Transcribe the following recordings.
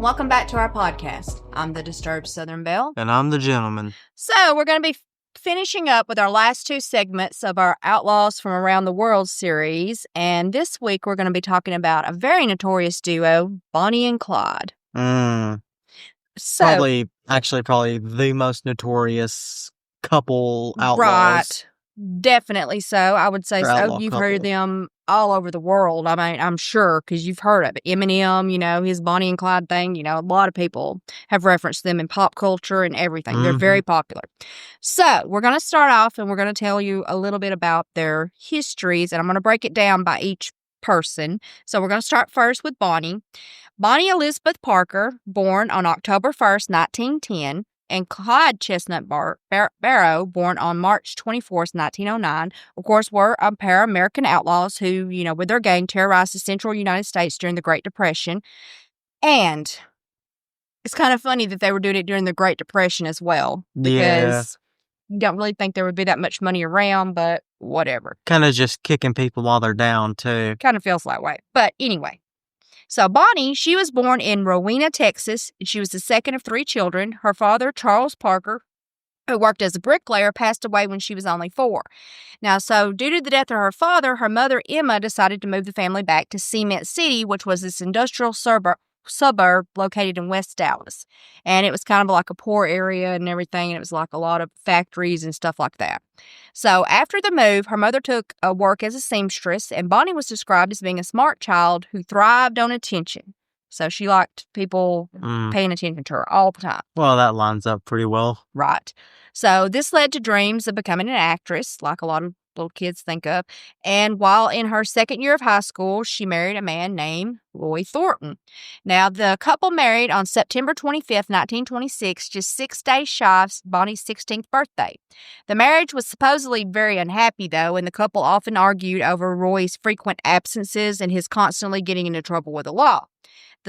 welcome back to our podcast. I'm the Disturbed Southern Belle. And I'm the gentleman. So, we're going to be finishing up with our last two segments of our Outlaws from Around the World series. And this week, we're going to be talking about a very notorious duo, Bonnie and Clyde. So, probably the most notorious couple outlaws. Right. Definitely so. I would say so. You've heard of couple. them all over the world. I mean, I'm sure, because you've heard of it. Eminem, his Bonnie and Clyde thing, a lot of people have referenced them in pop culture and everything. They're very popular. So, we're going to start off and we're going to tell you a little bit about their histories, and I'm going to break it down by each person. So, we're going to start first with Bonnie. Bonnie Elizabeth Parker, born on October 1st, 1910. And Clyde Chestnut Barrow, born on March 24th, 1909, of course, were a pair of American outlaws who, with their gang, terrorized the central United States during the Great Depression. And it's kind of funny that they were doing it during the Great Depression as well, because you don't really think there would be that much money around, but whatever. Kind of just kicking people while they're down, too. Kind of feels that way. But anyway. So Bonnie, she was born in Rowena, Texas, and she was the second of three children. Her father, Charles Parker, who worked as a bricklayer, passed away when she was only 4. Now, so due to the death of her father, her mother, Emma, decided to move the family back to Cement City, which was this industrial suburb located in West Dallas. And it was kind of like a poor area and everything, and it was like a lot of factories and stuff like that. So after the move, her mother took work as a seamstress, and Bonnie was described as being a smart child who thrived on attention. So she liked people paying attention to her all the time. Well, that lines up pretty well. Right. So this led to dreams of becoming an actress, like a lot of little kids think of. And while in her second year of high school, she married a man named Roy Thornton. Now, the couple married on September 25th, 1926, just 6 days shy of Bonnie's 16th birthday. The marriage was supposedly very unhappy, though, and the couple often argued over Roy's frequent absences and his constantly getting into trouble with the law.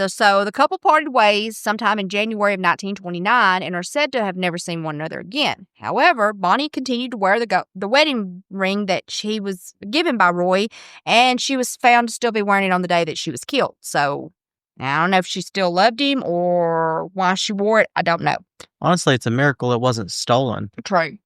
So the couple parted ways sometime in January of 1929 and are said to have never seen one another again. However, Bonnie continued to wear the wedding ring that she was given by Roy, and she was found to still be wearing it on the day that she was killed. So I don't know if she still loved him or why she wore it. I don't know. Honestly, it's a miracle it wasn't stolen. True.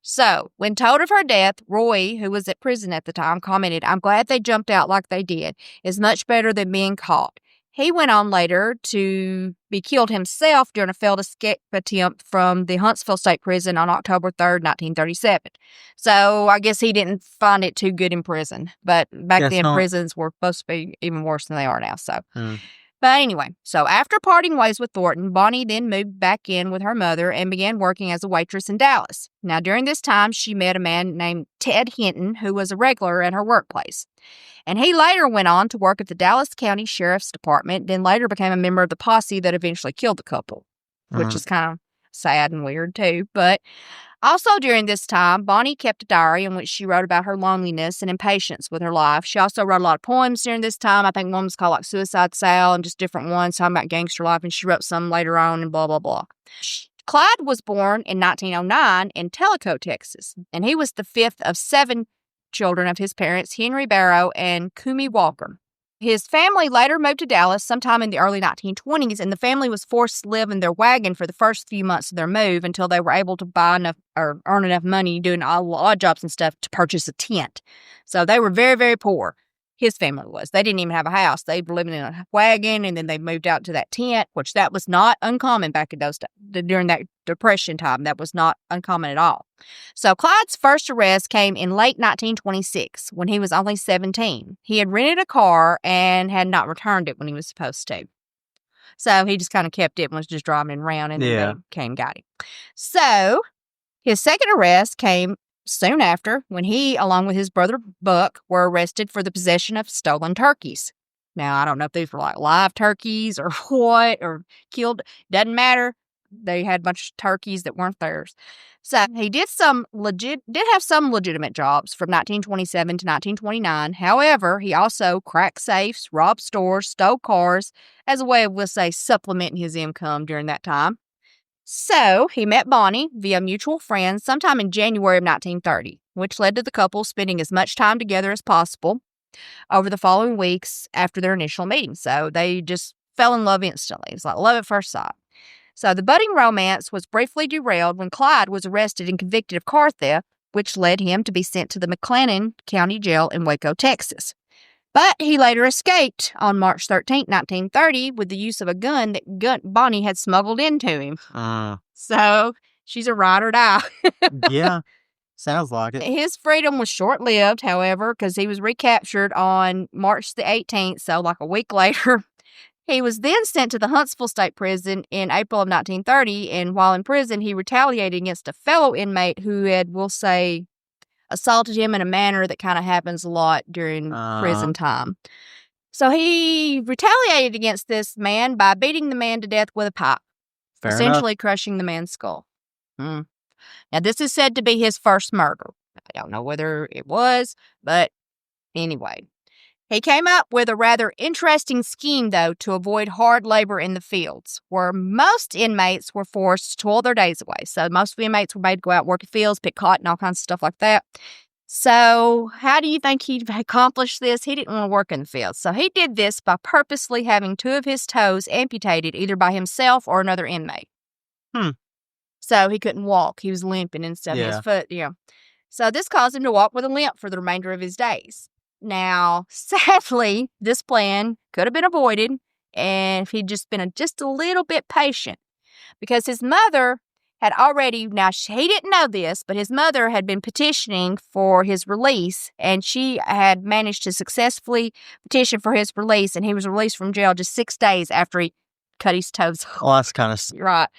So, when told of her death, Roy, who was at prison at the time, commented, "I'm glad they jumped out like they did. It's much better than being caught." He went on later to be killed himself during a failed escape attempt from the Huntsville State Prison on October 3rd, 1937. So I guess he didn't find it too good in prison. But back then, prisons were supposed to be even worse than they are now. So, But anyway, so after parting ways with Thornton, Bonnie then moved back in with her mother and began working as a waitress in Dallas. Now, during this time, she met a man named Ted Hinton, who was a regular at her workplace. And he later went on to work at the Dallas County Sheriff's Department, then later became a member of the posse that eventually killed the couple, which is kind of sad and weird too. But also during this time, Bonnie kept a diary in which she wrote about her loneliness and impatience with her life. She also wrote a lot of poems during this time. I think one was called like Suicide Sal and just different ones talking about gangster life, and she wrote some later on and blah, blah, blah. Clyde was born in 1909 in Tellico, Texas, and he was the fifth of 7 children of his parents, Henry Barrow and Kumi Walker. His family later moved to Dallas sometime in the early 1920s, and the family was forced to live in their wagon for the first few months of their move until they were able to buy enough or earn enough money doing all odd jobs and stuff to purchase a tent. So they were very, very poor. His family was. They didn't even have a house. They were living in a wagon, and then they moved out to that tent, which that was not uncommon back in those during that Depression time. That was not uncommon at all. So Clyde's first arrest came in late 1926 when he was only 17. He had rented a car and had not returned it when he was supposed to. So he just kind of kept it and was just driving around, and then they came and got him. So his second arrest came soon after, when he, along with his brother Buck, were arrested for the possession of stolen turkeys. Now, I don't know if these were like live turkeys or what, or killed. Doesn't matter. They had a bunch of turkeys that weren't theirs. So he did have some legitimate jobs from 1927 to 1929. However, he also cracked safes, robbed stores, stole cars as a way of, we'll say, supplementing his income during that time. So he met Bonnie via mutual friends sometime in January of 1930, which led to the couple spending as much time together as possible over the following weeks after their initial meeting. So they just fell in love instantly. It was like love at first sight. So the budding romance was briefly derailed when Clyde was arrested and convicted of car theft, which led him to be sent to the McLennan County Jail in Waco, Texas. But he later escaped on March 13, 1930, with the use of a gun that Bonnie had smuggled into him. So she's a ride or die. Yeah, sounds like it. His freedom was short-lived, however, because he was recaptured on March the 18th, so like a week later. He was then sent to the Huntsville State Prison in April of 1930, and while in prison, he retaliated against a fellow inmate who had, we'll say, assaulted him in a manner that kind of happens a lot during prison time. So he retaliated against this man by beating the man to death with a pipe, essentially crushing the man's skull. Now, this is said to be his first murder. I don't know whether it was, but anyway. He came up with a rather interesting scheme, though, to avoid hard labor in the fields, where most inmates were forced to toil their days away. So most of the inmates were made to go out and work the fields, pick cotton, all kinds of stuff like that. So how do you think he accomplished this? He didn't want to work in the fields. So he did this by purposely having 2 of his toes amputated, either by himself or another inmate. So he couldn't walk. He was limping and stuff. His foot, So this caused him to walk with a limp for the remainder of his days. Now, sadly, this plan could have been avoided if he'd just been just a little bit patient, because his mother had already, now he didn't know this, but his mother had been petitioning for his release, and she had managed to successfully petition for his release, and he was released from jail just 6 days after he cut his toes off. Well, that's kind of... Right.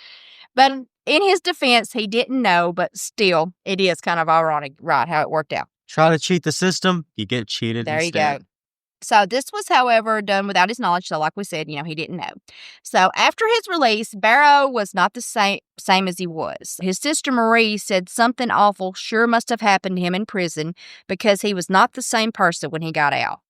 But in his defense, he didn't know, but still, it is kind of ironic, right, how it worked out. Try to cheat the system, you get cheated instead. There you go. So this was, however, done without his knowledge. So like we said, he didn't know. So after his release, Barrow was not the same as he was. His sister Marie said something awful sure must have happened to him in prison, because he was not the same person when he got out.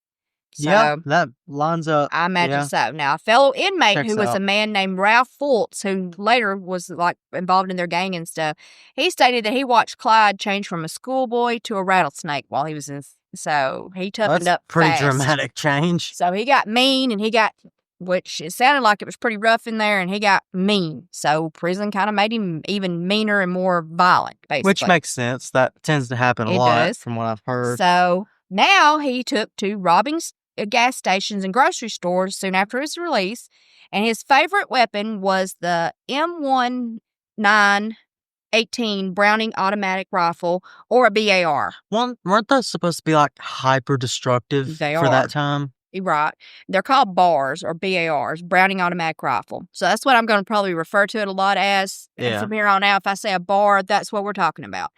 So, yeah, that lines up. I imagine so. Now, a fellow inmate who was a man named Ralph Fultz, who later was involved in their gang and stuff, he stated that he watched Clyde change from a schoolboy to a rattlesnake while he was in. So he toughened up pretty fast. dramatic change. So he got mean, and which it sounded like it was pretty rough in there, and he got mean. So prison kind of made him even meaner and more violent, basically. Which makes sense. That tends to happen a lot from what I've heard. So now he took to robbing gas stations and grocery stores soon after his release, and his favorite weapon was the M1918 Browning automatic rifle, or a BAR. Well, weren't those supposed to be hyper destructive for that time? Right. They're called BARs, or BARs, Browning automatic rifle. So that's what I'm going to probably refer to it a lot as. And from here on out, if I say a BAR, that's what we're talking about.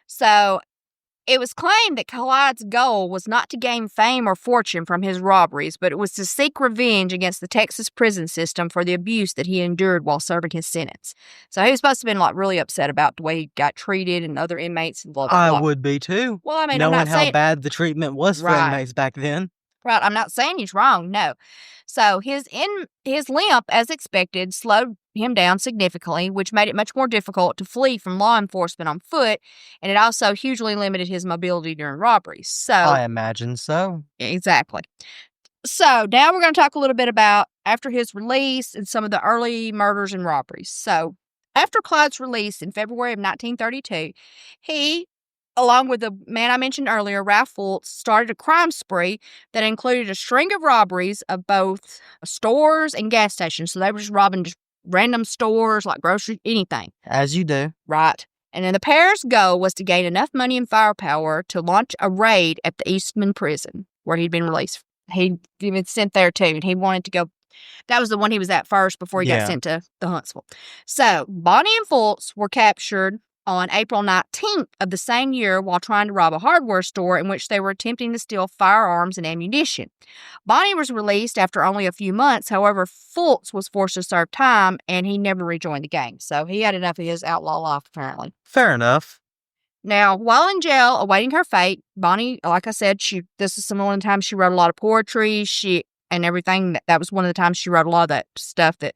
So it was claimed that Clyde's goal was not to gain fame or fortune from his robberies, but it was to seek revenge against the Texas prison system for the abuse that he endured while serving his sentence. So he was supposed to have been really upset about the way he got treated and other inmates and blah, blah, blah. I would be too. Well, I mean, knowing how bad the treatment was for inmates back then. Right, I'm not saying he's wrong, no. So his limp, as expected, slowed him down significantly, which made it much more difficult to flee from law enforcement on foot, and it also hugely limited his mobility during robberies. So I imagine so. Exactly. So now we're going to talk a little bit about after his release and some of the early murders and robberies. So after Clyde's release in February of 1932, he, along with the man I mentioned earlier, Ralph Fultz, started a crime spree that included a string of robberies of both stores and gas stations. So they were just robbing just random stores, like groceries, anything. As you do. Right. And then the pair's goal was to gain enough money and firepower to launch a raid at the Eastman prison, where he'd been released. He'd been sent there, too, and he wanted to go. That was the one he was at first before he got sent to the Huntsville. So Bonnie and Fultz were captured on April 19th of the same year while trying to rob a hardware store in which they were attempting to steal firearms and ammunition. Bonnie was released after only a few months. However, Fultz was forced to serve time, and he never rejoined the gang. So he had enough of his outlaw life, apparently. Fair enough. Now, while in jail, awaiting her fate, Bonnie, like I said, this is some of the times she wrote a lot of poetry. And everything. That was one of the times she wrote a lot of that stuff that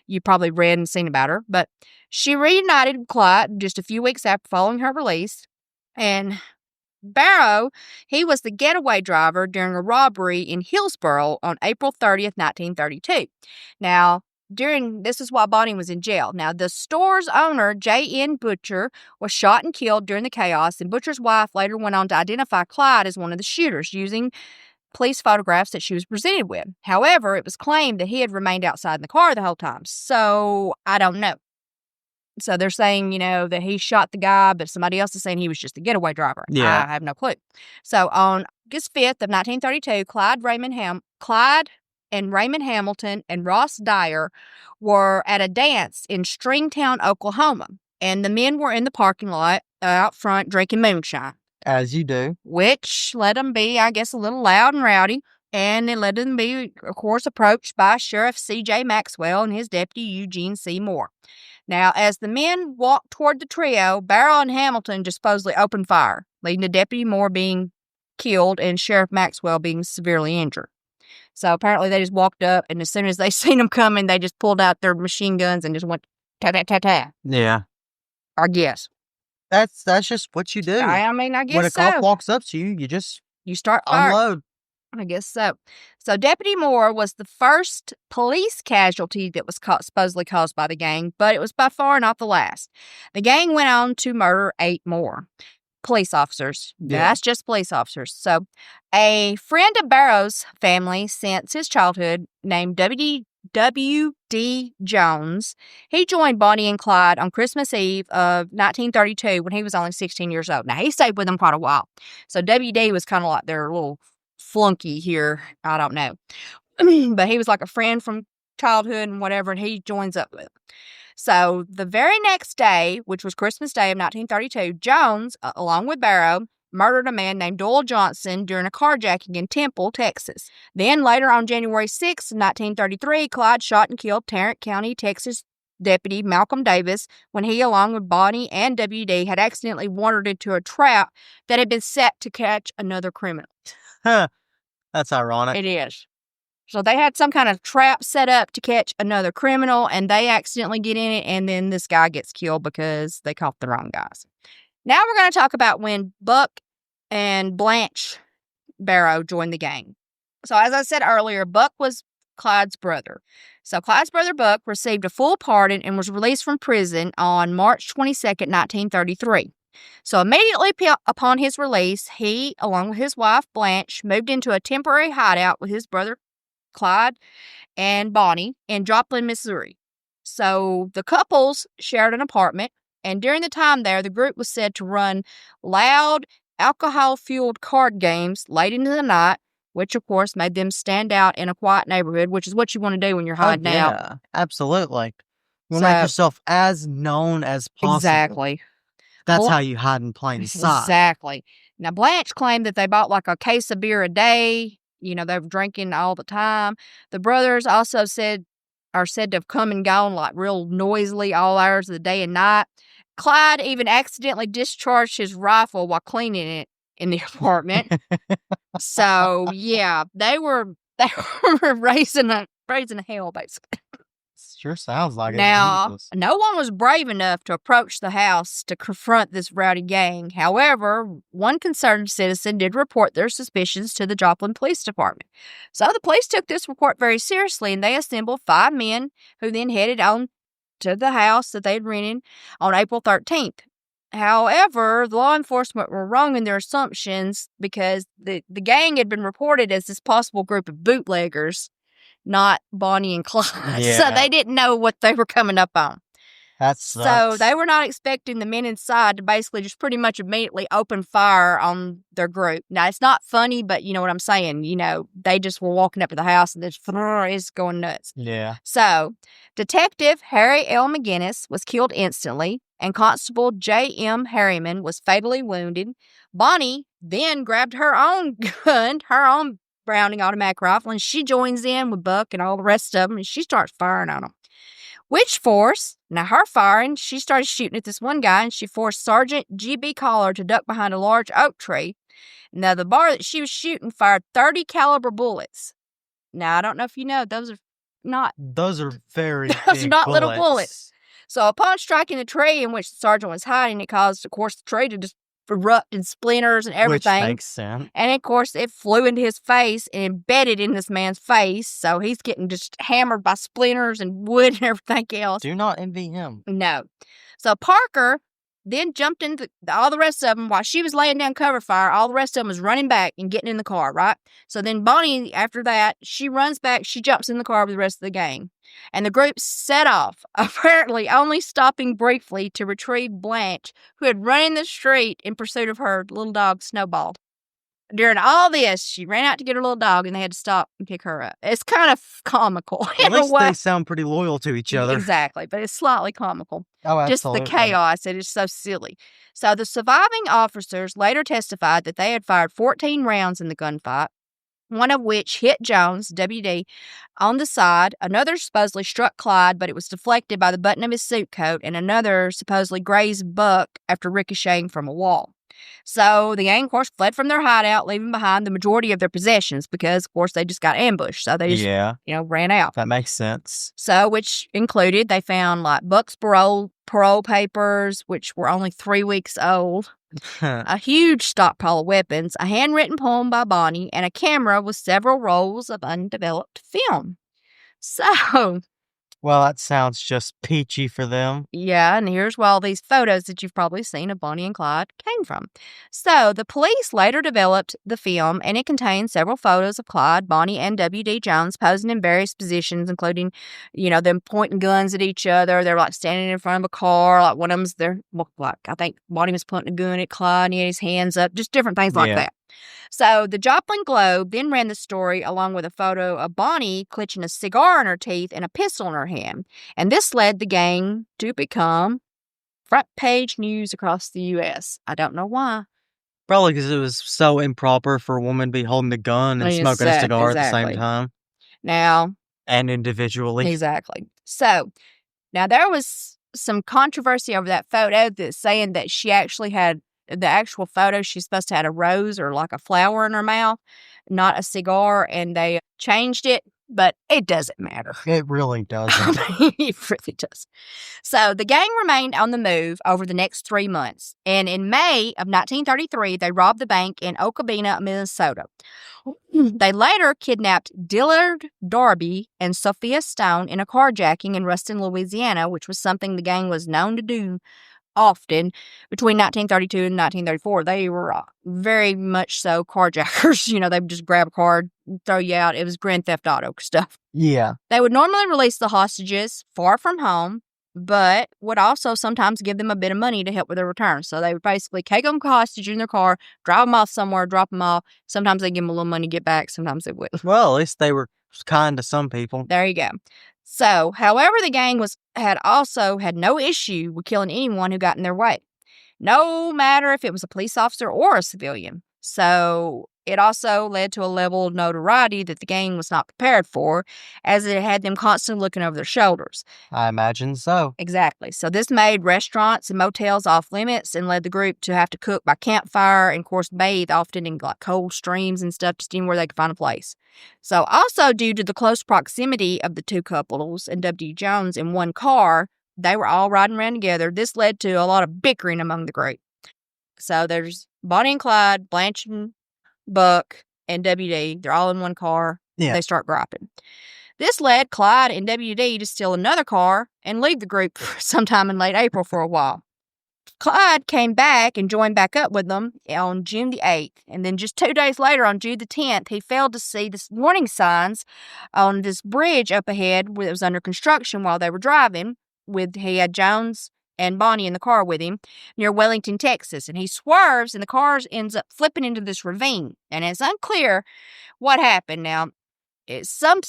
you probably read and seen about her. But she reunited with Clyde just a few weeks after following her release. And Barrow, he was the getaway driver during a robbery in Hillsborough on April 30th, 1932. Now, this is while Bonnie was in jail. Now, the store's owner, J.N. Butcher, was shot and killed during the chaos, and Butcher's wife later went on to identify Clyde as one of the shooters using police photographs that she was presented with. However, it was claimed that he had remained outside in the car the whole time. So, I don't know. So they're saying, that he shot the guy, but somebody else is saying he was just a getaway driver. Yeah. I have no clue. So on August 5th of 1932, Clyde and Raymond Hamilton and Ross Dyer were at a dance in Stringtown, Oklahoma. And the men were in the parking lot out front drinking moonshine. As you do. Which let them be, I guess, a little loud and rowdy. And it let them be, of course, approached by Sheriff C.J. Maxwell and his deputy Eugene C. Moore. Now, as the men walked toward the trio, Barrow and Hamilton just supposedly opened fire, leading to Deputy Moore being killed and Sheriff Maxwell being severely injured. So apparently they just walked up, and as soon as they seen them coming, they just pulled out their machine guns and just went ta-ta-ta-ta. Yeah. I guess. That's just what you do. I guess when a cop walks up to you, you start firing. Unload. I guess so. So Deputy Moore was the first police casualty that was supposedly caused by the gang, but it was by far not the last. The gang went on to murder 8 more police officers. Yeah. That's just police officers. So a friend of Barrow's family since his childhood named W.D. Jones, he joined Bonnie and Clyde on Christmas Eve of 1932 when he was only 16 years old. Now, he stayed with them quite a while. So W.D. was kind of like their little flunky here. I don't know. But he was like a friend from childhood and whatever, and he joins up with. So the very next day, which was Christmas Day of 1932, Jones, along with Barrow, murdered a man named Doyle Johnson during a carjacking in Temple, Texas. Then later on January 6, 1933, Clyde shot and killed Tarrant County, Texas Deputy Malcolm Davis when he, along with Bonnie and W.D., had accidentally wandered into a trap that had been set to catch another criminal. Huh. That's ironic. It is. So they had some kind of trap set up to catch another criminal, and they accidentally get in it, and then this guy gets killed because they caught the wrong guys. Now we're going to talk about when Buck and Blanche Barrow joined the gang. So as I said earlier, Buck was Clyde's brother. So Clyde's brother Buck received a full pardon and was released from prison on March 22nd, 1933. So immediately upon his release, he, along with his wife Blanche, moved into a temporary hideout with his brother Clyde and Bonnie in Joplin, Missouri. So the couples shared an apartment, and during the time there, the group was said to run loud, alcohol-fueled card games late into the night, which, of course, made them stand out in a quiet neighborhood, which is what you want to do when you're hiding out. Yeah, absolutely. You make yourself as known as possible. Exactly. That's how you hide in plain sight. Exactly. Now, Blanche claimed that they bought like a case of beer a day. They were drinking all the time. The brothers also are said to have come and gone like real noisily all hours of the day and night. Clyde even accidentally discharged his rifle while cleaning it in the apartment. So, yeah, they were raising hell, basically. Sure sounds like it. Now, no one was brave enough to approach the house to confront this rowdy gang. However, one concerned citizen did report their suspicions to the Joplin Police Department. So the police took this report very seriously, and they assembled 5 men who then headed on to the house that they had rented on April 13th. However, the law enforcement were wrong in their assumptions because the gang had been reported as this possible group of bootleggers, not Bonnie and Clyde. Yeah. So they didn't know what they were coming up on. That sucks. So they were not expecting the men inside to basically just pretty much immediately open fire on their group. Now, it's not funny, but you know what I'm saying. They just were walking up to the house and it's going nuts. Yeah. So Detective Harry L. McGinnis was killed instantly, and Constable J.M. Harriman was fatally wounded. Bonnie then grabbed her own gun, her own Browning automatic rifle, and she joins in with Buck and all the rest of them, and she starts firing on them. Which her firing, she started shooting at this one guy, and she forced Sergeant G.B. Collar to duck behind a large oak tree. Now, the bar that she was shooting fired .30 caliber bullets. Now, I don't know if you know, those are very those are not big little bullets. So, upon striking the tree in which the sergeant was hiding, it caused, of course, the tree to just erupt in splinters and everything. Which makes sense. And, of course, it flew into his face and embedded in this man's face. So he's getting just hammered by splinters and wood and everything else. Do not envy him. No. So Parker then jumped into all the rest of them while she was laying down cover fire. All the rest of them was running back and getting in the car, right? So then Bonnie, after that, she runs back. She jumps in the car with the rest of the gang. And the group set off, apparently only stopping briefly to retrieve Blanche, who had run in the street in pursuit of her little dog, Snowball. During all this, she ran out to get her little dog, and they had to stop and pick her up. It's kind of comical. At least they sound pretty loyal to each other. Exactly, but it's slightly comical. Oh, absolutely. Just the chaos. It is so silly. So the surviving officers later testified that they had fired 14 rounds in the gunfight, one of which hit Jones, WD, on the side. Another supposedly struck Clyde, but it was deflected by the button of his suit coat, and another supposedly grazed Buck after ricocheting from a wall. So the gang, of course, fled from their hideout, leaving behind the majority of their possessions because, of course, they just got ambushed. So they just, ran out. That makes sense. So, which included, they found, like, Buck's parole papers, which were only 3 weeks old, a huge stockpile of weapons, a handwritten poem by Bonnie, and a camera with several rolls of undeveloped film. So... Well, that sounds just peachy for them. Yeah, and here's where all these photos that you've probably seen of Bonnie and Clyde came from. So, the police later developed the film, and it contains several photos of Clyde, Bonnie, and W.D. Jones posing in various positions, including, them pointing guns at each other. They're, like, standing in front of a car. Like, one of them's there, I think Bonnie was pointing a gun at Clyde, and he had his hands up. Just different things like that. So the Joplin Globe then ran the story along with a photo of Bonnie clutching a cigar in her teeth and a pistol in her hand. And this led the gang to become front page news across the U.S. I don't know why. Probably because it was so improper for a woman to be holding a gun and smoking a cigar at the same time. Now. And individually. Exactly. So, now there was some controversy over that photo that's saying that she actually had the actual photo, she's supposed to have a rose or like a flower in her mouth, not a cigar, and they changed it, but it doesn't matter. It really doesn't. It really does. So the gang remained on the move over the next 3 months, and in May of 1933, they robbed the bank in Okabena, Minnesota. They later kidnapped Dillard Darby and Sophia Stone in a carjacking in Ruston, Louisiana, which was something the gang was known to do often between 1932 and 1934. They were very much so carjackers. They would just grab a car, throw you out. It was Grand Theft Auto stuff. Yeah. They would normally release the hostages far from home, but would also sometimes give them a bit of money to help with their return. So they would basically take them hostage in their car, drive them off somewhere, drop them off. Sometimes they give them a little money to get back. Sometimes they wouldn't. Well, at least they were kind to some people. There you go. So, however, the gang had no issue with killing anyone who got in their way, no matter if it was a police officer or a civilian. So, it also led to a level of notoriety that the gang was not prepared for, as it had them constantly looking over their shoulders. I imagine so. Exactly. So this made restaurants and motels off limits and led the group to have to cook by campfire and, of course, bathe often in like cold streams and stuff, just anywhere they could find a place. So also due to the close proximity of the two couples and W. Jones in one car, they were all riding around together. This led to a lot of bickering among the group. So there's Bonnie and Clyde, Blanche and Buck, and WD. They're all in one car. Yeah. They start griping. This led Clyde and WD to steal another car and leave the group sometime in late April for a while. Clyde came back and joined back up with them on June the 8th. And then just 2 days later, on June the 10th, he failed to see the warning signs on this bridge up ahead where it was under construction while they were driving. He had Jones and Bonnie in the car with him near Wellington, Texas. And he swerves and the car ends up flipping into this ravine. And it's unclear what happened. Now, some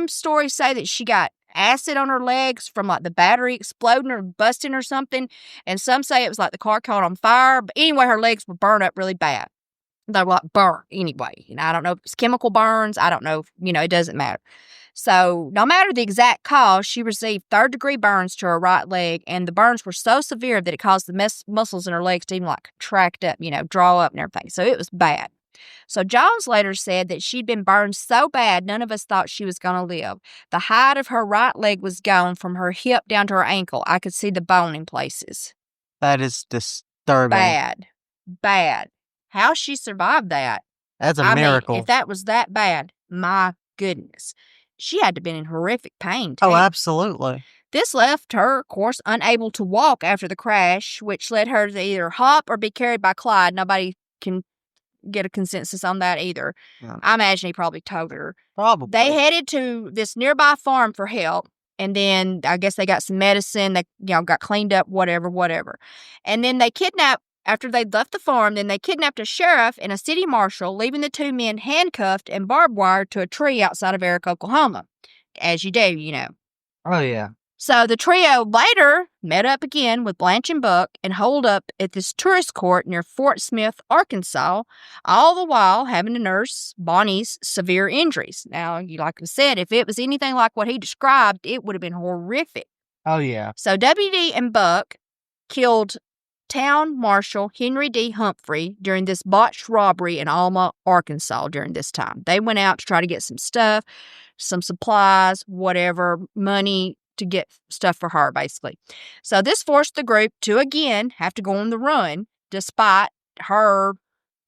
stories say that she got acid on her legs from like the battery exploding or busting or something. And some say it was like the car caught on fire. But anyway, her legs were burned up really bad. They were like burnt anyway. And I don't know if it's chemical burns. I don't know. It doesn't matter. So no matter the exact cause, she received third-degree burns to her right leg, and the burns were so severe that it caused the muscles in her legs to even like contract up, draw up and everything. So it was bad. So Jones later said that she'd been burned so bad none of us thought she was going to live. The height of her right leg was gone from her hip down to her ankle. I could see the bone in places. That is disturbing. bad. How she survived that? That's a miracle. If that was that bad, my goodness. She had to have been in horrific pain, too. Oh, absolutely. This left her, of course, unable to walk after the crash, which led her to either hop or be carried by Clyde. Nobody can get a consensus on that either. Yeah. I imagine he probably told her. Probably. They headed to this nearby farm for help, and then I guess they got some medicine. They, got cleaned up, whatever. And then they kidnapped, after they'd left the farm, then they kidnapped a sheriff and a city marshal, leaving the two men handcuffed and barbed wired to a tree outside of Eric, Oklahoma. As you do, Oh, yeah. So the trio later met up again with Blanche and Buck and holed up at this tourist court near Fort Smith, Arkansas, all the while having to nurse Bonnie's severe injuries. Now, like I said, if it was anything like what he described, it would have been horrific. Oh, yeah. So WD and Buck killed Town Marshal Henry D. Humphrey during this botched robbery in Alma, Arkansas during this time. They went out to try to get some stuff, some supplies, whatever, money, to get stuff for her, basically. So this forced the group to again have to go on the run, despite her,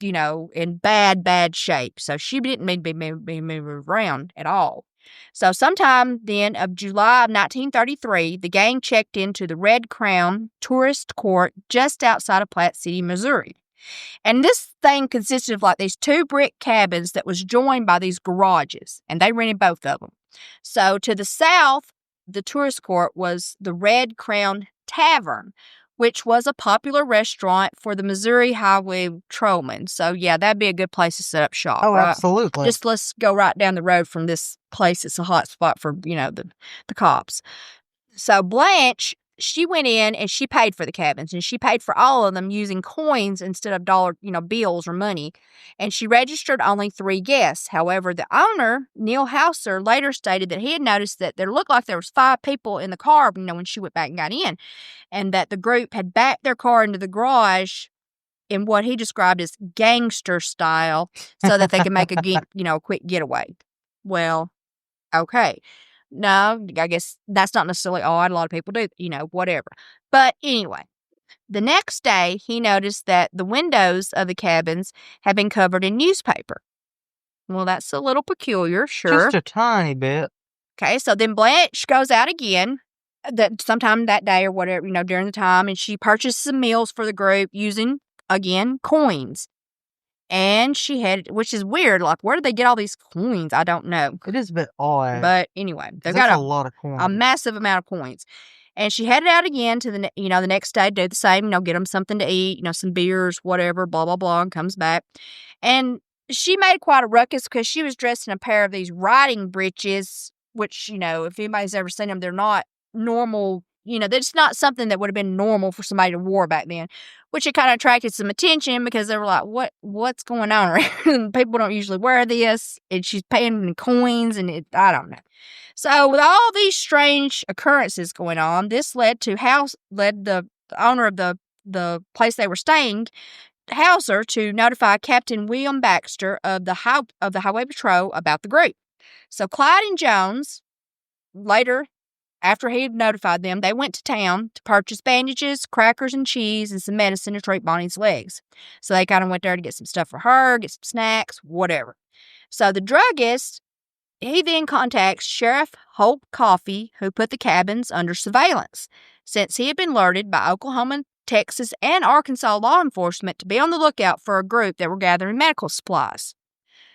in bad shape. So she didn't need to be moved around at all. So sometime then of July of 1933, the gang checked into the Red Crown Tourist Court just outside of Platte City, Missouri. And this thing consisted of like these two brick cabins that was joined by these garages, and they rented both of them. So to the south, the tourist court was the Red Crown Tavern, which was a popular restaurant for the Missouri Highway patrolmen. So, yeah, that'd be a good place to set up shop. Oh, right? Absolutely. Just let's go right down the road from this place. It's a hot spot for, the cops. So, Blanche, she went in and she paid for the cabins, and she paid for all of them using coins instead of dollar, bills or money. And she registered only 3 guests. However, the owner, Neil Hauser, later stated that he had noticed that there looked like there was 5 people in the car, when she went back and got in, and that the group had backed their car into the garage in what he described as gangster style so that they could make a quick getaway. Well, okay. No, I guess that's not necessarily odd. A lot of people do, whatever. But anyway, the next day, he noticed that the windows of the cabins had been covered in newspaper. Well, that's a little peculiar, sure. Just a tiny bit. Okay, so then Blanche goes out again sometime that day or whatever, during the time, and she purchased some meals for the group using, again, coins. And she had, which is weird, like, where did they get all these coins? I don't know. It is a bit odd. But anyway, they've got a lot of coins. A massive amount of coins. And she headed out again to the next day to do the same, get them something to eat, some beers, whatever, blah, blah, blah, and comes back. And she made quite a ruckus because she was dressed in a pair of these riding breeches, which, if anybody's ever seen them, they're not normal. That's not something that would have been normal for somebody to wear back then, which it kind of attracted some attention because they were like, what's going on around? People don't usually wear this, and she's paying in coins, and I don't know. So with all these strange occurrences going on, this led the owner of the place they were staying, Hauser, to notify Captain William Baxter of the Highway Patrol about the group. So Clyde and Jones, later, after he had notified them, they went to town to purchase bandages, crackers and cheese, and some medicine to treat Bonnie's legs. So they kind of went there to get some stuff for her, get some snacks, whatever. So the druggist, he then contacts Sheriff Hope Coffey, who put the cabins under surveillance, since he had been alerted by Oklahoma, Texas, and Arkansas law enforcement to be on the lookout for a group that were gathering medical supplies.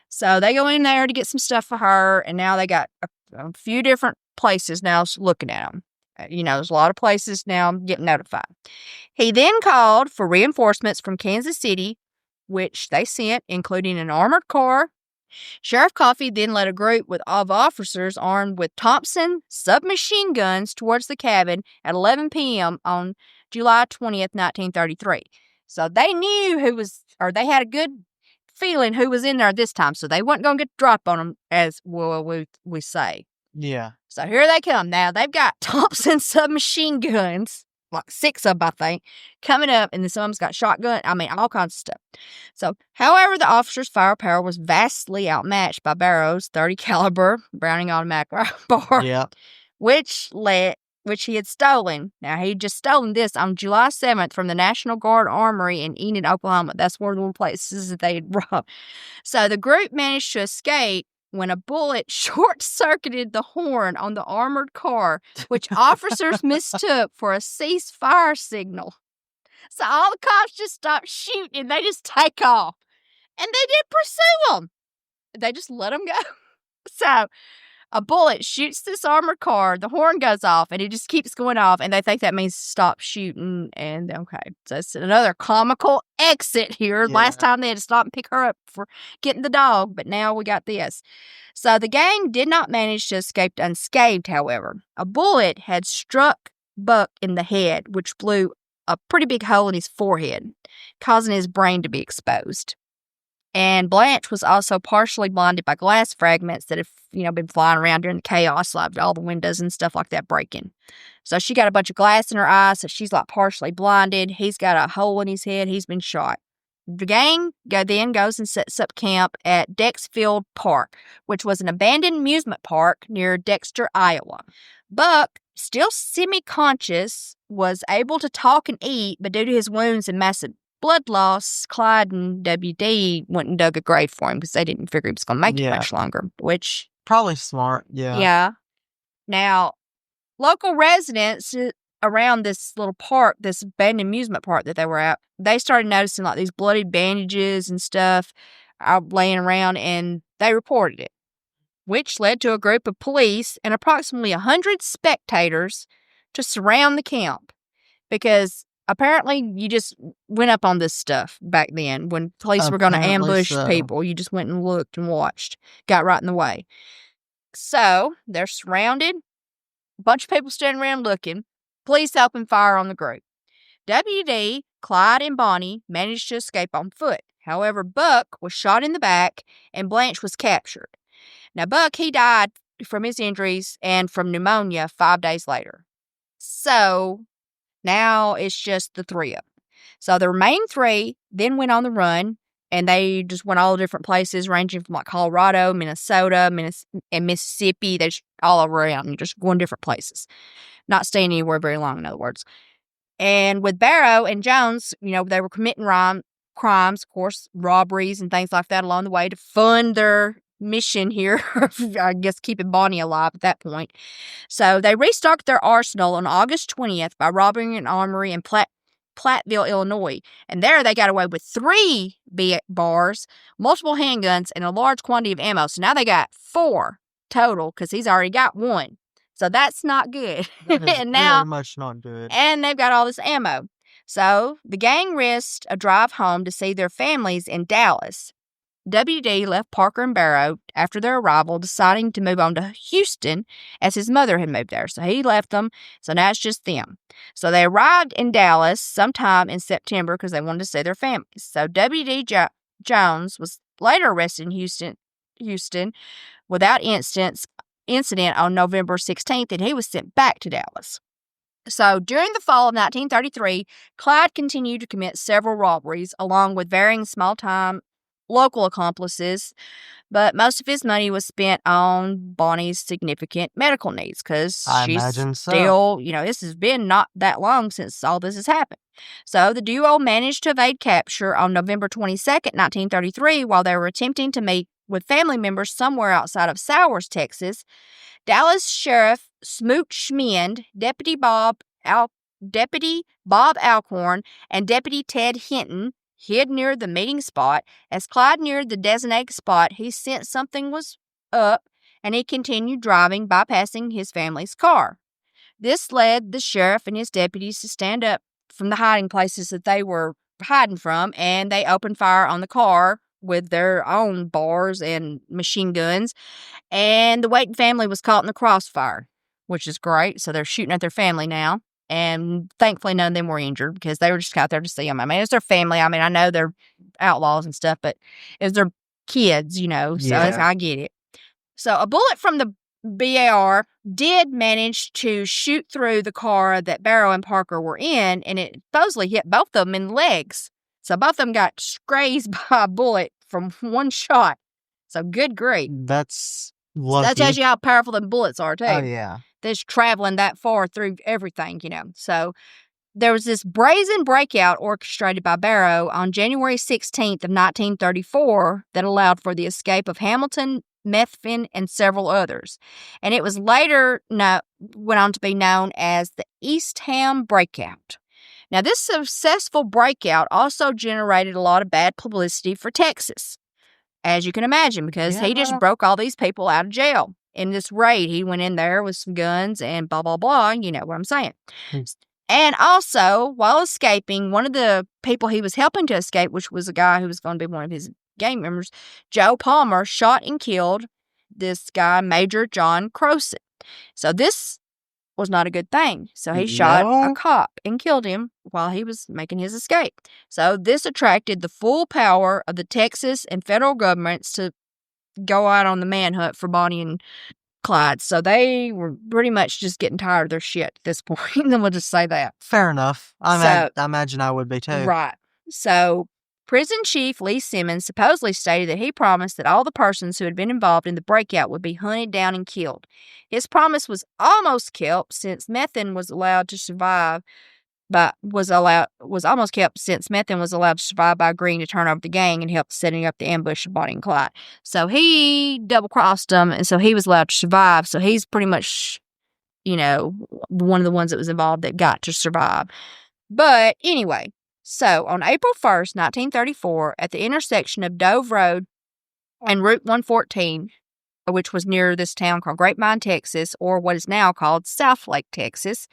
So they go in there to get some stuff for her, and now they got a few different places now looking at them. There's a lot of places now getting notified. He then called for reinforcements from Kansas City, which they sent, including an armored car. Sheriff Coffey then led a group of officers armed with Thompson submachine guns towards the cabin at 11 p.m. on July 20th, 1933. So they knew they had a good feeling who was in there this time, so they weren't going to get the drop on them, as we say. Yeah. So here they come. Now, they've got Thompson submachine guns, like 6 of them, I think, coming up, and then some of them's got shotgun. All kinds of stuff. So, however, the officers' firepower was vastly outmatched by Barrow's .30 caliber Browning automatic bar, yeah, which led which he had stolen. Now, he just stolen this on July 7th from the National Guard Armory in Enid, Oklahoma. That's one of the places that they had robbed. So the group managed to escape when a bullet short-circuited the horn on the armored car, which officers mistook for a ceasefire signal. So all the cops just stopped shooting and they just take off. And they didn't pursue them. They just let them go. So a bullet shoots this armored car, the horn goes off, and it just keeps going off, and they think that means stop shooting. And okay, so it's another comical exit here. Yeah. Last time they had to stop and pick her up for getting the dog, but now we got this. So the gang did not manage to escape unscathed, however. A bullet had struck Buck in the head, which blew a pretty big hole in his forehead, causing his brain to be exposed. And Blanche was also partially blinded by glass fragments that have, been flying around during the chaos, like all the windows and stuff like that breaking. So she got a bunch of glass in her eyes, so she's like partially blinded. He's got a hole in his head. He's been shot. The gang then goes and sets up camp at Dexfield Park, which was an abandoned amusement park near Dexter, Iowa. Buck, still semi-conscious, was able to talk and eat, but due to his wounds and massive blood loss, Clyde and WD went and dug a grave for him because they didn't figure he was going to make it much longer, which... Probably smart, yeah. Yeah. Now, local residents around this little park, this abandoned amusement park that they were at, they started noticing like these bloody bandages and stuff out laying around, and they reported it, which led to a group of police and approximately 100 spectators to surround the camp because apparently you just went up on this stuff back then when police were going to ambush people. You just went and looked and watched, got right in the way. So they're surrounded, a bunch of people standing around looking. Police opened fire on the group. WD, Clyde, and Bonnie managed to escape on foot. However, Buck was shot in the back and Blanche was captured. Now, Buck, he died from his injuries and from pneumonia 5 days later. So now it's just the three of them. So the remaining three then went on the run, and they just went all different places, ranging from like Colorado, Minnesota, and Mississippi. They're just all around, just going different places. Not staying anywhere very long, in other words. And with Barrow and Jones, they were committing crimes, of course, robberies and things like that along the way to fund their mission here, I guess keeping Bonnie alive at that point. So they restocked their arsenal on August 20th by robbing an armory in Platteville, Illinois. And there they got away with 3 bars, multiple handguns, and a large quantity of ammo. So now they got 4 total because he's already got 1. So that's not good. That is and now, very much not good. And they've got all this ammo. So the gang risked a drive home to see their families in Dallas. WD left Parker and Barrow after their arrival, deciding to move on to Houston as his mother had moved there. So he left them. So now it's just them. So they arrived in Dallas sometime in September because they wanted to see their families. So WD Jones was later arrested in Houston without incident on November 16th, and he was sent back to Dallas. So during the fall of 1933, Clyde continued to commit several robberies along with varying small-time local accomplices, but most of his money was spent on Bonnie's significant medical needs because she's still, this has been not that long since all this has happened. So the duo managed to evade capture on November 22nd, 1933, while they were attempting to meet with family members somewhere outside of Sowers, Texas. Dallas Sheriff Smoot Schmind, Deputy Bob Alcorn, and Deputy Ted Hinton hid near the meeting spot. As Clyde neared the designated spot, he sensed something was up, and he continued driving, bypassing his family's car. This led the sheriff and his deputies to stand up from the hiding places that they were hiding from, and they opened fire on the car with their own bars and machine guns, and the Waiton family was caught in the crossfire, which is great. So they're shooting at their family now. And thankfully, none of them were injured because they were just out there to see them. I mean, it's their family. I mean, I know they're outlaws and stuff, but it's their kids, so I get it. So a bullet from the BAR did manage to shoot through the car that Barrow and Parker were in, and it supposedly hit both of them in the legs. So both of them got grazed by a bullet from one shot. So good grief. That's lucky. That tells you how powerful them bullets are, too. Oh, yeah. that's traveling that far through everything, So there was this brazen breakout orchestrated by Barrow on January 16th of 1934 that allowed for the escape of Hamilton, Methvin, and several others. And it was later went on to be known as the Eastham Breakout. Now, this successful breakout also generated a lot of bad publicity for Texas, as you can imagine, because he just broke all these people out of jail. In this raid, he went in there with some guns and blah, blah, blah. You know what I'm saying. And also, while escaping, one of the people he was helping to escape, which was a guy who was going to be one of his gang members, Joe Palmer, shot and killed this guy, Major John Crosset. So this was not a good thing. So he shot a cop and killed him while he was making his escape. So this attracted the full power of the Texas and federal governments to go out on the manhunt for Bonnie and Clyde. So they were pretty much just getting tired of their shit at this point. And we'll just say that. Fair enough. I imagine I would be too. Right. So prison chief Lee Simmons supposedly stated that he promised that all the persons who had been involved in the breakout would be hunted down and killed. His promise was almost kept since Methvin was allowed to survive, but was almost kept since Methvin was allowed to survive by agreeing to turn over the gang and help setting up the ambush of Bonnie and Clyde. So he double-crossed them, and so he was allowed to survive. So he's pretty much, one of the ones that was involved that got to survive. But anyway, so on April 1st, 1934, at the intersection of Dove Road and Route 114, which was near this town called Grapevine, Texas, or what is now called Southlake, Texas,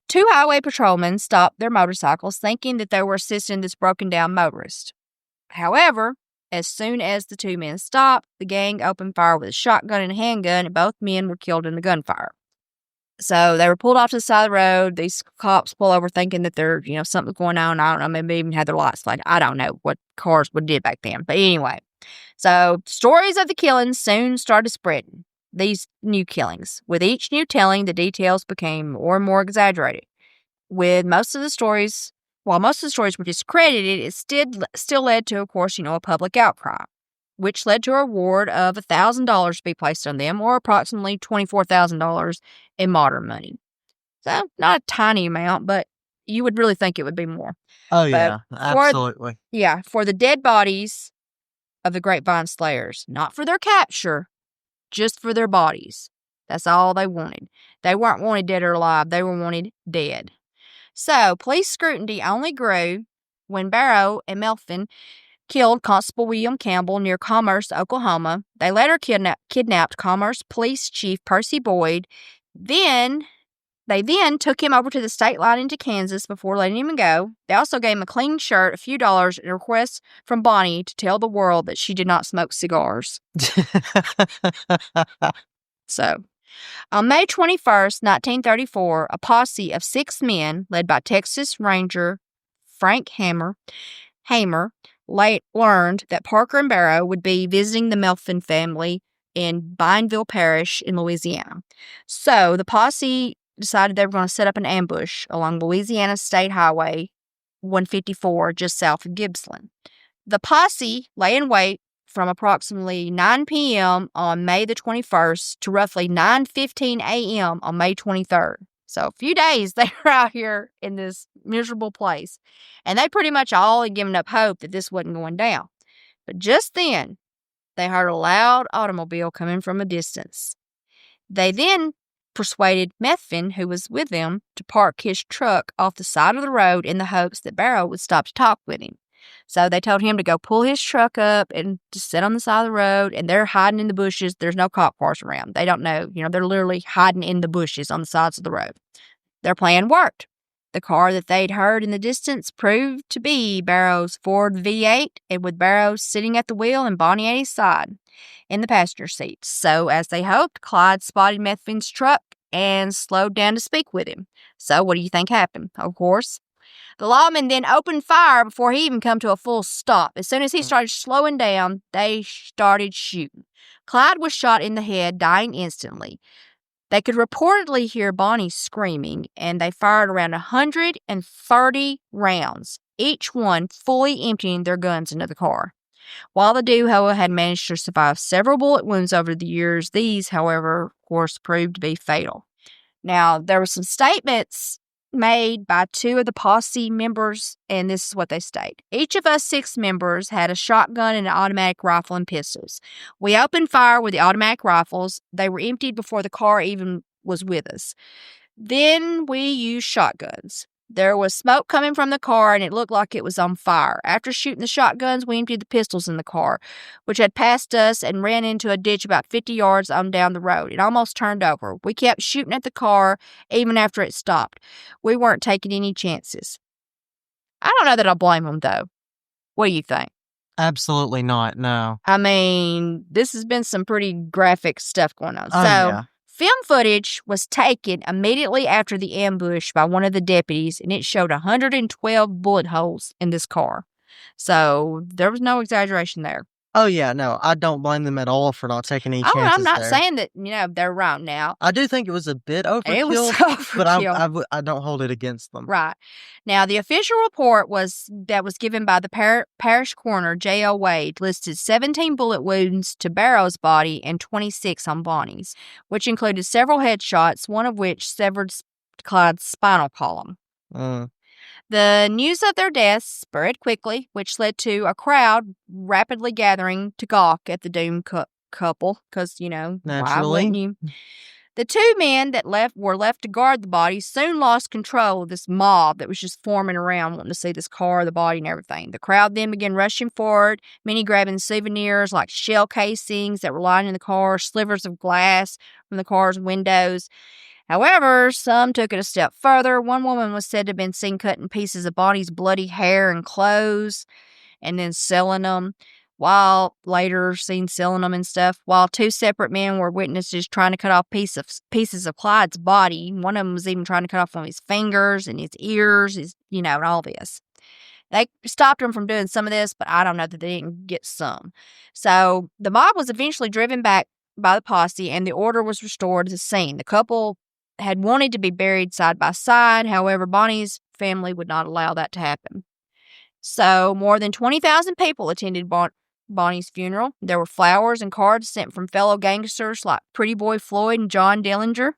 two highway patrolmen stopped their motorcycles thinking that they were assisting this broken-down motorist. However, as soon as the two men stopped, the gang opened fire with a shotgun and a handgun, and both men were killed in the gunfire. So they were pulled off to the side of the road. These cops pull over thinking that they're, something's going on. I don't know, maybe even had their lights flashed. I don't know what cars would did back then. But anyway, so stories of the killings soon started spreading. These new killings. With each new telling, the details became more and more exaggerated. While most of the stories were discredited, it still led to, of course, a public outcry, which led to a reward of $1,000 to be placed on them, or approximately $24,000 in modern money. So, not a tiny amount, but you would really think it would be more. Oh, yeah, absolutely. For the dead bodies of the Grapevine Slayers, not for their capture, just for their bodies. That's all they wanted. They weren't wanted dead or alive. They were wanted dead. So, police scrutiny only grew when Barrow and Methvin killed Constable William Campbell near Commerce, Oklahoma. They later kidnapped Commerce Police Chief Percy Boyd. They then took him over to the state line into Kansas before letting him go. They also gave him a clean shirt, a few dollars, and a request from Bonnie to tell the world that she did not smoke cigars. So, on May 21st, 1934, a posse of 6 men, led by Texas Ranger Frank Hamer, learned that Parker and Barrow would be visiting the Methvin family in Bineville Parish in Louisiana. So the posse decided they were going to set up an ambush along Louisiana State Highway 154 just south of Gibbsland. The posse lay in wait from approximately 9 p.m. on May the 21st to roughly 9:15 a.m. on May 23rd. So a few days they were out here in this miserable place. And they pretty much all had given up hope that this wasn't going down. But just then, they heard a loud automobile coming from a distance. They then persuaded Methvin, who was with them, to park his truck off the side of the road in the hopes that Barrow would stop to talk with him. So they told him to go pull his truck up and to sit on the side of the road, and they're hiding in the bushes. There's no cop cars around. They don't know. They're literally hiding in the bushes on the sides of the road. Their plan worked. The car that they'd heard in the distance proved to be Barrow's Ford V8, and with Barrow sitting at the wheel and Bonnie at his side in the passenger seat. So, as they hoped, Clyde spotted Methvin's truck and slowed down to speak with him. So, what do you think happened? Of course, the lawman then opened fire before he even come to a full stop. As soon as he started slowing down, they started shooting. Clyde was shot in the head, dying instantly. They could reportedly hear Bonnie screaming, and they fired around 130 rounds, each one fully emptying their guns into the car. While the duo had managed to survive several bullet wounds over the years, these, however, of course, proved to be fatal. Now, there were some statements made by two of the posse members, and this is what they state. Each of us 6 members had a shotgun and an automatic rifle and pistols. We opened fire with the automatic rifles. They were emptied before the car even was with us. Then we used shotguns. There was smoke coming from the car, and it looked like it was on fire. After shooting the shotguns, we emptied the pistols in the car, which had passed us and ran into a ditch about 50 yards on down the road. It almost turned over. We kept shooting at the car even after it stopped. We weren't taking any chances. I don't know that I'll blame them, though. What do you think? Absolutely not, no. I mean, this has been some pretty graphic stuff going on. Oh, yeah. Film footage was taken immediately after the ambush by one of the deputies, and it showed 112 bullet holes in this car. So there was no exaggeration there. Oh, yeah, no, I don't blame them at all for not taking any chances I'm not there. saying that, they're right now. I do think it was a bit overkill, it was overkill. but I don't hold it against them. Right. Now, the official report that was given by the parish coroner, J.L. Wade, listed 17 bullet wounds to Barrow's body and 26 on Bonnie's, which included several headshots, one of which severed Clyde's spinal column. The news of their deaths spread quickly, which led to a crowd rapidly gathering to gawk at the doomed couple, because, naturally. Why wouldn't you? The 2 men that were left to guard the body soon lost control of this mob that was just forming around, wanting to see this car, the body, and everything. The crowd then began rushing forward, many grabbing souvenirs like shell casings that were lying in the car, slivers of glass from the car's windows. However, some took it a step further. One woman was said to have been seen cutting pieces of Bonnie's bloody hair and clothes and then selling them, while later seen selling them and stuff, while 2 separate men were witnesses trying to cut off pieces of Clyde's body. One of them was even trying to cut off one of his fingers and his ears, and all this. They stopped them from doing some of this, but I don't know that they didn't get some. So the mob was eventually driven back by the posse, and the order was restored to the scene. The couple had wanted to be buried side by side. However, Bonnie's family would not allow that to happen. So more than 20,000 people attended Bonnie's funeral. There were flowers and cards sent from fellow gangsters like Pretty Boy Floyd and John Dillinger.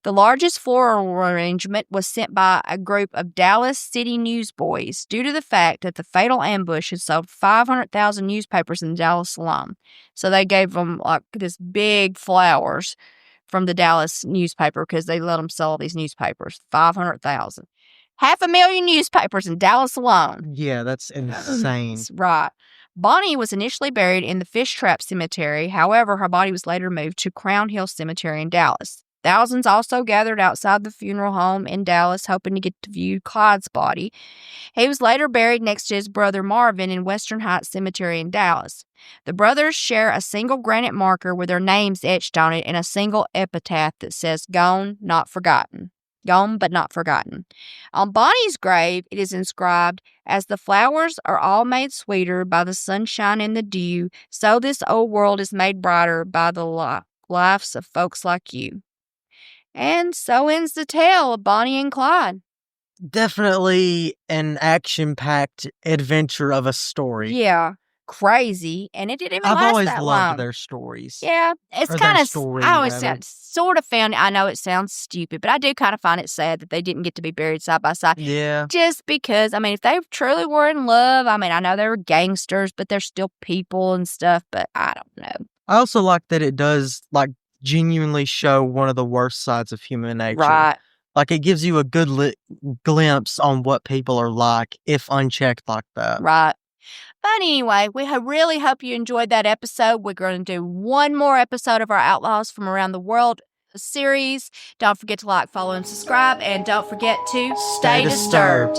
The largest floral arrangement was sent by a group of Dallas City newsboys due to the fact that the fatal ambush had sold 500,000 newspapers in Dallas alone. So they gave them like this big flowers from the Dallas newspaper because they let them sell these newspapers. 500,000. 500,000 newspapers in Dallas alone. Yeah, that's insane. Right. Bonnie was initially buried in the Fish Trap Cemetery. However, her body was later moved to Crown Hill Cemetery in Dallas. Thousands also gathered outside the funeral home in Dallas, hoping to get to view Clyde's body. He was later buried next to his brother Marvin in Western Heights Cemetery in Dallas. The brothers share a single granite marker with their names etched on it and a single epitaph that says, "Gone, not forgotten." Gone, but not forgotten. On Bonnie's grave, it is inscribed, "As the flowers are all made sweeter by the sunshine and the dew, so this old world is made brighter by the lives of folks like you." And so ends the tale of Bonnie and Clyde. Definitely an action-packed adventure of a story. Yeah. Crazy, and it didn't even last that long. I've always loved their stories. Yeah, it's kind of, I always sort of found, I know it sounds stupid, but I do kind of find it sad that they didn't get to be buried side by side. Yeah. Just because, if they truly were in love, I know they were gangsters, but they're still people and stuff, but I don't know. I also like that it does, genuinely show one of the worst sides of human nature. Right. It gives you a good glimpse on what people are like, if unchecked like that. Right. But anyway, we really hope you enjoyed that episode. We're going to do one more episode of our Outlaws from Around the World series. Don't forget to like, follow, and subscribe. And don't forget to stay disturbed.